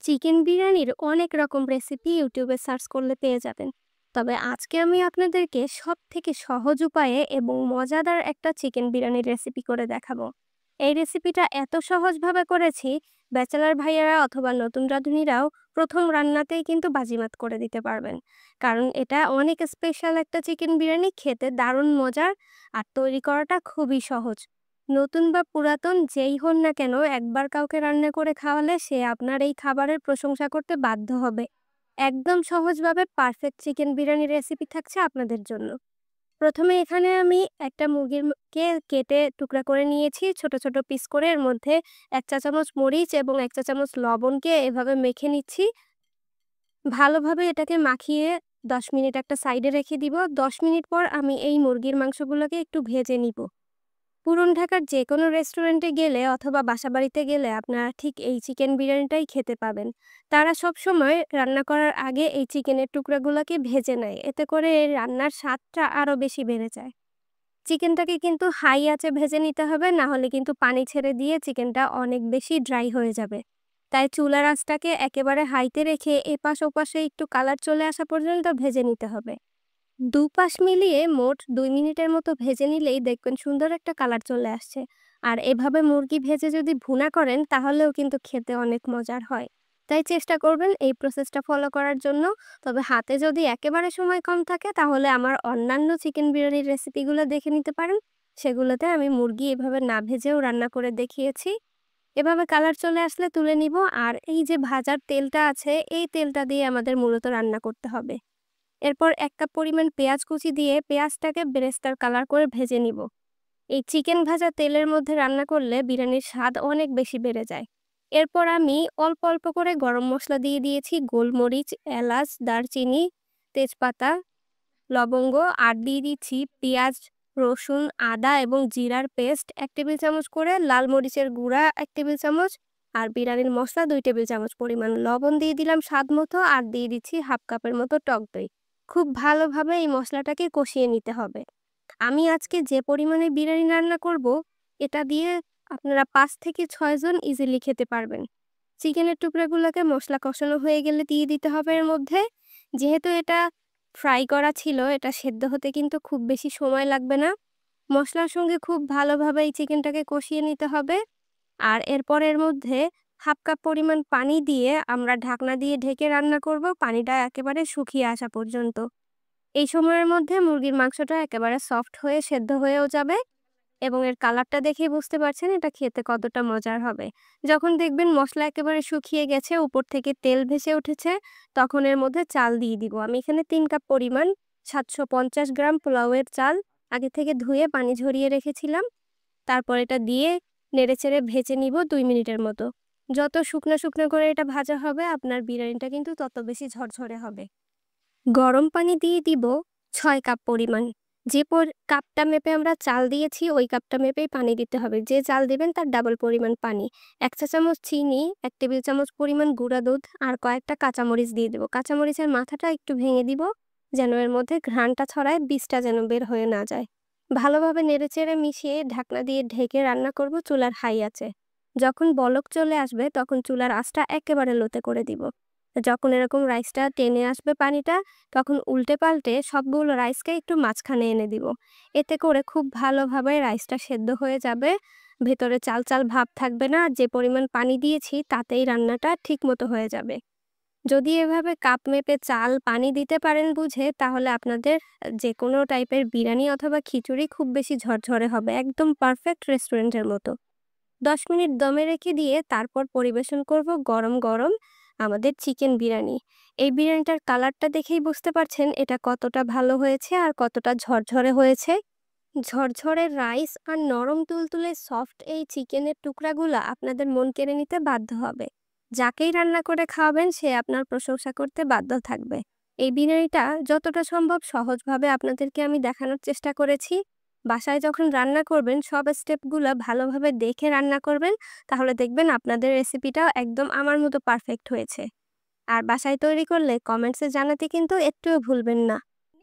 Chicken বিরিয়ানির অনেক রকম রেসিপি ইউটিউবে সার্চ করলে পেয়ে যাবেন। তবে আজকে আমি আপনাদেরকে সবথেকে সহজ উপায়ে এবং মজাদার একটা চিকেন বিরিয়ানির রেসিপি করে দেখাবো। এই রেসিপিটা এত সহজভাবে করেছি, ব্যাচেলার ভাইয়ারা অথবা নতুন রাঁধুনিরাও প্রথম রান্নাতেই কিন্তু বাজিমাত করে দিতে পারবেন। কারণ এটা অনেক স্পেশাল একটা চিকেন বিরিয়ানি, খেতে দারুণ মজার আর তৈরি করাটা খুবই সহজ। নতুন বা পুরাতন যেই হন না কেন, একবার কাউকে রান্না করে খাওয়ালে সে আপনার এই খাবারের প্রশংসা করতে বাধ্য হবে। একদম সহজভাবে পারফেক্ট চিকেন বিরিয়ানি রেসিপি থাকছে আপনাদের জন্য। প্রথমে এখানে আমি একটা মুরগিকে কেটে টুকরা করে নিয়েছি ছোট ছোট পিস করে। এর মধ্যে ১ চা চামচ মরিচ এবং ১ চা চামচ লবণকে এভাবে মেখে নিচ্ছি। ভালোভাবে এটাকে মাখিয়ে ১০ মিনিট একটা সাইডে রেখে দিব। ১০ মিনিট পর আমি এই মুরগির মাংসগুলোকে একটু ভেজে নিব। পুরন ঢাকার যেকোনো রেস্টুরেন্টে গেলে অথবা বাসাবাড়িতে গেলে আপনারা ঠিক এই চিকেন বিরিয়ানিটাই খেতে পাবেন। তারা সবসময় রান্না করার আগে এই চিকেনের টুকরাগুলোকে ভেজে নেয়। এতে করে এর রান্নার স্বাদটা আরও বেশি বেড়ে যায়। চিকেনটাকে কিন্তু হাই আঁচে ভেজে নিতে হবে, না হলে কিন্তু পানি ছেড়ে দিয়ে চিকেনটা অনেক বেশি ড্রাই হয়ে যাবে। তাই চুলার আঁচটাকে একেবারে হাইতে রেখে এপাশ ওপাশে একটু কালার চলে আসা পর্যন্ত ভেজে নিতে হবে। দুপাশ মিলিয়ে মোট ২ মিনিটের মতো ভেজে নিলেই দেখবেন সুন্দর একটা কালার চলে আসছে। আর এভাবে মুরগি ভেজে যদি ভুনা করেন তাহলেও কিন্তু খেতে অনেক মজার হয়। তাই চেষ্টা করবেন এই প্রসেসটা ফলো করার জন্য। তবে হাতে যদি একেবারে সময় কম থাকে তাহলে আমার অন্যান্য চিকেন বিরিয়ানির রেসিপিগুলো দেখে নিতে পারেন। সেগুলোতে আমি মুরগি এভাবে না ভেজেও রান্না করে দেখিয়েছি। এভাবে কালার চলে আসলে তুলে নিব। আর এই যে ভাজার তেলটা আছে, এই তেলটা দিয়ে আমাদের মূলত রান্না করতে হবে। এরপর ১ কাপ পরিমাণ পেঁয়াজ কুচি দিয়ে পেঁয়াজটাকে বেরেস্তার কালার করে ভেজে নিব। এই চিকেন ভাজা তেলের মধ্যে রান্না করলে বিরিয়ানির স্বাদ অনেক বেশি বেড়ে যায়। এরপর আমি অল্প অল্প করে গরম মশলা দিয়ে দিয়েছি, গোলমরিচ, এলাচ, দারচিনি, তেজপাতা, লবঙ্গ। আর দিয়ে দিচ্ছি পেঁয়াজ, রসুন, আদা এবং জিরার পেস্ট ১ টেবিল চামচ করে, লাল মরিচের গুঁড়া ১ টেবিল চামচ, আর বিরিয়ানির মশলা ২ টেবিল চামচ পরিমাণ, লবণ দিয়ে দিলাম স্বাদ মতো, আর দিয়ে দিচ্ছি হাফ কাপের মতো টক দই। খুব ভালোভাবে এই মশলাটাকে কষিয়ে নিতে হবে। আমি আজকে যে পরিমাণে বিরিয়ানি রান্না করব, এটা দিয়ে আপনারা ৫ থেকে ৬ জন ইজিলি খেতে পারবেন। চিকেনের টুকরাগুলোকে মশলা কষানো হয়ে গেলে দিয়ে দিতে হবে এর মধ্যে। যেহেতু এটা ফ্রাই করা ছিল, এটা সেদ্ধ হতে কিন্তু খুব বেশি সময় লাগবে না। মশলার সঙ্গে খুব ভালোভাবে এই চিকেনটাকে কষিয়ে নিতে হবে। আর এরপর এর মধ্যে হাফ কাপ পরিমাণ পানি দিয়ে আমরা ঢাকনা দিয়ে ঢেকে রান্না করব, পানিটা একেবারে শুকিয়ে আসা পর্যন্ত। এই সময়ের মধ্যে মুরগির মাংসটা একেবারে সফট হয়ে সেদ্ধ হয়েও যাবে এবং এর কালারটা দেখেই বুঝতে পারছেন এটা খেতে কতটা মজার হবে। যখন দেখবেন মসলা একেবারে শুকিয়ে গেছে, উপর থেকে তেল ভেসে উঠেছে, তখন এর মধ্যে চাল দিয়ে দিব। আমি এখানে ৩ কাপ পরিমাণ ৭৫০ গ্রাম পোলাওয়ের চাল আগে থেকে ধুয়ে পানি ঝরিয়ে রেখেছিলাম। তারপর এটা দিয়ে নেড়েচেড়ে ভেজে নিব ২ মিনিটের মতো। যত শুকনো শুকনো করে এটা ভাজা হবে, আপনার বিরিয়ানিটা কিন্তু তত বেশি ঝরঝরে হবে। গরম পানি দিয়ে দিব ৬ কাপ পরিমাণ। যে কাপটা মেপে আমরা চাল দিয়েছি ওই কাপটা মেপেই পানি দিতে হবে। যে চাল দিবেন তার ডাবল পরিমাণ পানি। ১ চা চামচ চিনি, ১ টেবিল চামচ পরিমাণ গুঁড়া দুধ আর কয়েকটা কাঁচামরিচ দিয়ে দেব। কাঁচামরিচের মাথাটা একটু ভেঙে দিব যেন এর মধ্যে ঘ্রাণটা ছড়ায়, বীজটা যেন বের হয়ে না যায়। ভালোভাবে নেড়েচেড়ে মিশিয়ে ঢাকনা দিয়ে ঢেকে রান্না করব চুলার হাই আঁচে। যখন বলক চলে আসবে তখন চুলার আঁচটা একেবারে লোতে করে দিব। যখন এরকম রাইসটা টেনে আসবে পানিটা, তখন উল্টে পাল্টে সবগুলো রাইসকে একটু মাঝখানে এনে দিব। এতে করে খুব ভালোভাবে রাইসটা সেদ্ধ হয়ে যাবে, ভেতরে চাল চাল ভাব থাকবে না। আর যে পরিমাণ পানি দিয়েছি তাতেই রান্নাটা ঠিক মতো হয়ে যাবে। যদি এভাবে কাপ মেপে চাল পানি দিতে পারেন বুঝে, তাহলে আপনাদের যে কোনো টাইপের বিরিয়ানি অথবা খিচুড়ি খুব বেশি ঝরঝরে হবে, একদম পারফেক্ট রেস্টুরেন্টের মতো। ১০ মিনিট দমে রেখে দিয়ে তারপর পরিবেশন করব গরম গরম আমাদের চিকেন বিরিয়ানি। এই বিরিয়ানিটার কালারটা দেখেই বুঝতে পারছেন এটা কতটা ভালো হয়েছে আর কতটা ঝরঝরে হয়েছে। ঝরঝরে রাইস আর নরম তুলতুলে সফট এই চিকেনের টুকরাগুলো আপনাদের মন কেড়ে নিতে বাধ্য হবে। যাকেই রান্না করে খাওয়াবেন সে আপনার প্রশংসা করতে বাধ্য থাকবে। এই বিরিয়ানিটা যতটা সম্ভব সহজভাবে আপনাদেরকে আমি দেখানোর চেষ্টা করেছি। বাসায় যখন রান্না করবেন সব স্টেপগুলো ভালোভাবে দেখে রান্না করবেন, তাহলে দেখবেন আপনাদের রেসিপিটাও একদম আমার মতো পারফেক্ট হয়েছে। আর বাসায় তৈরি করলে কমেন্টসে জানাতে কিন্তু একটুও ভুলবেন না।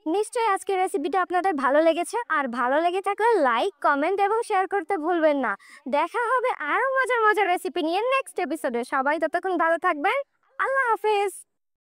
নিশ্চয়ই আজকের রেসিপিটা আপনাদের ভালো লেগেছে, আর ভালো লেগে থাকলে লাইক, কমেন্ট এবং শেয়ার করতে ভুলবেন না। দেখা হবে আরো মজার মজার রেসিপি নিয়ে নেক্সট এপিসোডে। সবাই ততক্ষণ ভালো থাকবেন। আল্লাহ হাফেজ।